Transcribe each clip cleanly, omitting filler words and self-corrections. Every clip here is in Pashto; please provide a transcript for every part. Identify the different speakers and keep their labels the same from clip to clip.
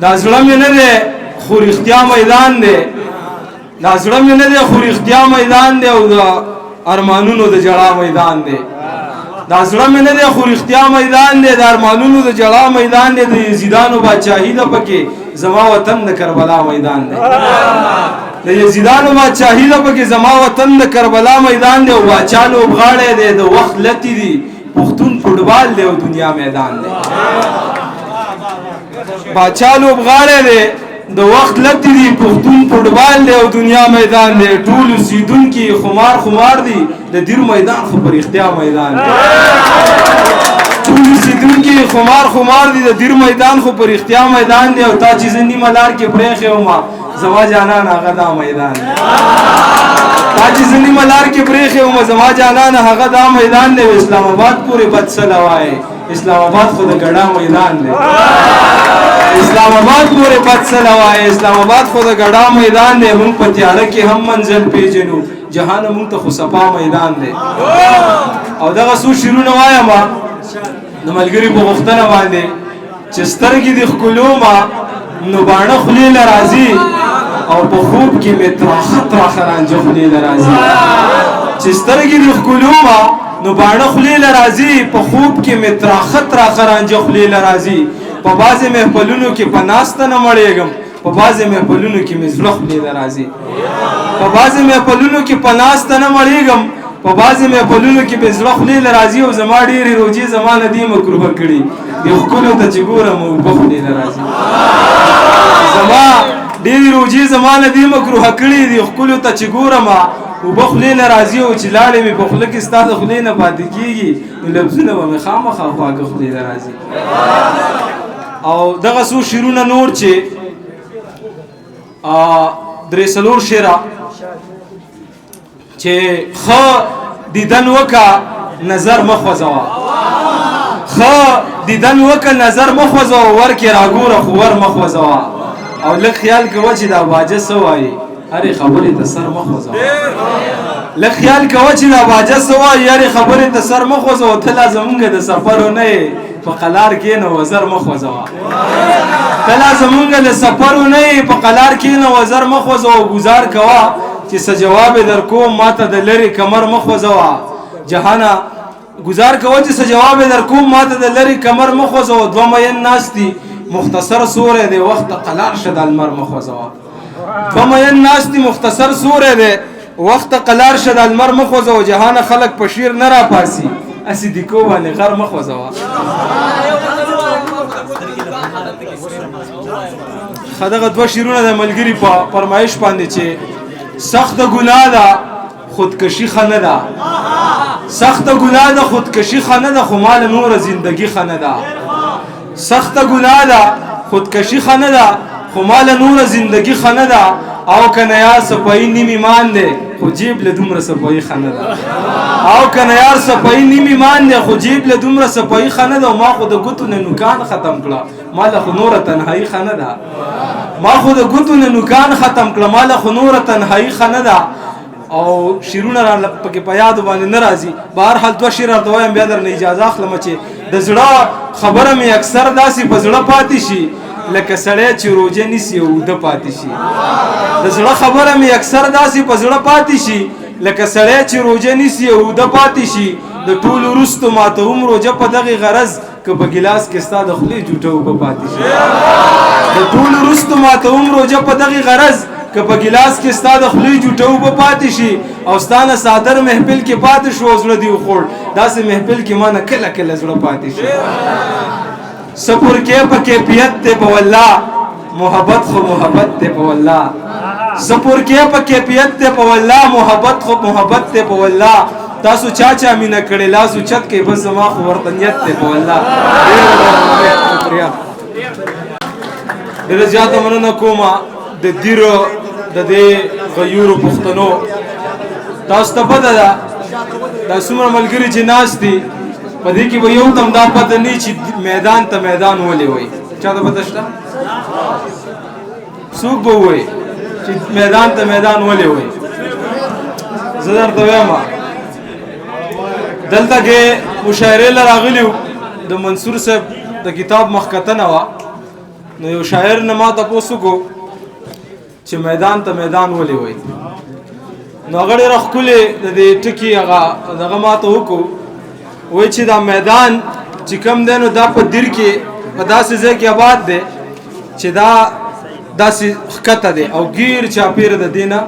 Speaker 1: دا زړه مې نه دی خو رښتیا میدان دی دا زړه مې نه دی خو رښتیا میدان دی او د ارمانونو د جړا میدان دی دا زړه مې نه دی خو رښتیا میدان دی د ارمانونو د جړا میدان دی د یزیدانو بادشاهي ده پکې زما وطن د کربلا میدان دی د یزیدانو بادشاهي ده پکې زما وطن د کربلا میدان دی او باچا لوبغاړی دی د وخت لتې دي پښتون فوټبال دی او دنیا میدان دی باچا لوبغاړی دی د وخت لتې دي پښتون فوټبال دی او دنیا میدان دی ټول اوسېدونکي خمار دی د دیر میدان خو په رښتیا میدان دی ټول اوسېدونکي خمار دي د دیر میدان خو په رښتیا میدان دی او تا چې زه نیمه لار کې پرېښی ومه زما جانان هغه دا میدان دی تا چې زه نیمه لار کې پرېښی ومه زما جانان هغه دا میدان دی اسلام آباد پورې بد څه لوایې اسلام آباد خو د ګډا میدان دی اسلام آباد پورې بد څه لوایې اسلام آباد خو د ګډا میدان دی مونږ په تیاره کې هم منزل پیژنو جهان مونږ ته خو صفا میدان دی او دغه څو شعرونه وایم د ملګري په غوښتنه باندې چې سترګې دې ښکلومه نو باڼه خولې له راځي او په خوب کې مې تراخه رانجه خولې له راځي چې سترګې دې ښکلومه نو باڼه خولې له راځي په خوب کې مې تراخه رانجه خولې له راځي په بعضې محفلونو کې په ناسته نه مړېږم په بعضې محفلونو کې مې زړه خولې له راځي په بعضې محفلونو کې په ناسته نه مړېږم په بعضې محفلونو کې مې زړه خولې له راځي او زما ډېرې روجې زما نه دي مکروه کړي دې ښکلو ته چې ګورم اوبه خولې له راځي زما ډېرې روجې زما نه دي مکروه کړي دې ښکلو ته چې ګورم اوبه خولې له راځي او چې لاړې مې په خوله کې ستا د خولې نه پاتې کېږي نو لفظونه به مې خامخا خواږه خولې له راځي او دغه څو شعرونه نور چې درې څلور شعره چې ښه دیدن وکه نظر مه خوځوه ښه دیدن وکه نظر مه خوځوه ورکې راګوره خو ور مه خوځوه او لږ خیال کوه چې دا باجه څه وایي هرې خبرې ته سر مه خوځوه لږ خیال کوه چې دا باجه څه وایي هرې خبرې ته سر مه خوځوه ته لا زمونږ د سفرو نه یې په قلار کښېنه وزر مه خوځوه ته لا زمونږ د سفرو نه یې په قلار کښېنه وزر مه خوځوه ګزار کوه چې څه جواب در کوم ماته د لرې کمر مه خوځوه جهانه گزار کوه چې څه جواب در کوم ماته د لرې کمر مه خوځوه دوه مین ناست دي مختصر سوری دی وخت قلار شه د المر مه خوځوه دوه مین ناست دي مختصر سوری دی وخت قلار شه د المر مه خوځوه جهانه خلک په شیر نه راپاسي اسې دیکو باندې غر مه خوځوه ښه دغه دوه شعرونه د ملګري په فرمایش باندې چې سخت ګناه ده خودکشي ښه نه ده سخت ګناه ده خودکشي ښه نه ده خو مال نوره زندگی ښه نه ده سخت ګناه ده خودکشي ښه نه ده خو مال نوره زندگی ښه نه ده او کنه یار صفایي نیم ایمان دی خو جیب له دومره صفایي ښه نه ده او کنه یار صفایي نیم ایمان دی خو جیب له دومره صفایي ښه نه ده او ما خو د ګوتو نه نوکان ختم کړه ما له خو نوره تنهایي ښه نه ده ما خو د ګوتو نه نوکان ختم کړه ما له خو نوره تنهایي ښه نه ده او شعرونه را پکې په یادو باندې نه راځي بهرحال دوه شعر درته وایم بیا درنه اجازه اخلم چې د زړه خبره مې اکثر داسې په زړه پاتې شي لکه سړی چې روژه نیسي او اوده پاتې شي د زړه خبره مې اکثر داسې په زړه پاتې شي لکه سړی چې روژه نیسي او اوده پاتې شي د ټولو وروستو ماته هم روژه په دغې غرض که په ګیلاس کې ستا د خولې جوټه اوبه پاتې شي د ټولو وروستو ماته هم روژه په دغې غرض که په ګیلاس کې ستا د خولې جوټه اوبه پاتې شي او ستا نه صادر محفل کې پاتې شو او زړه دې وخوړ داسې محفل کې ما نه کله کله زړه پاتې شي سپور کې په کیفیت دی په والله محبت خو محبت دی په والله سپور کې په کیفیت دی په والله محبت خو محبت دی په والله تاسو چا مینه کړې لاسو چت کې بس زما خو ورته نیت دی په والله ډېره زیاته مننه کومه د دیرو د دې غیورو پښتنو تاسو ته پته ده دا څومره ملګري چې ناست دي په دې کې به یو تم دا پته نه چې میدان ته میدان ولې وایي چا ته پته شته څوک به وایي چې میدان ته میدان ولې وایي زه درته وایم دلته کې مشاعرې له راغلي د منصور صاحب د کتاب مخکتنه وه نو یو شاعر نه ما تپوس وکړو چې میدان ته میدان ولې وایي نو هغه ډېره ښکلې د دې ټکي هغه دغه ما ته وکړو وایي چې دا میدان چې کوم دی نو دا په دیر کې په داسې ځای کې آباد دی چې دا داسې ښکته دی او ګیر چاپېره د دې نه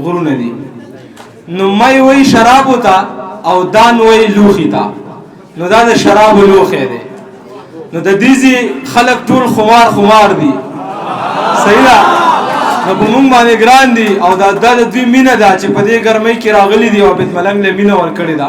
Speaker 1: غرونه دي نو می وایي شرابو ته او دان وایي لوښي ته نو دا د شرابو لوښی دی نو د دیزی خلق ټول خمار دي صحیح ده نو په مونږ باندې ګران دي او دا د دوی مینه ده چې په دې ګرمۍ کې راغلي دي او عبید ملنګ له مینه ورکړې ده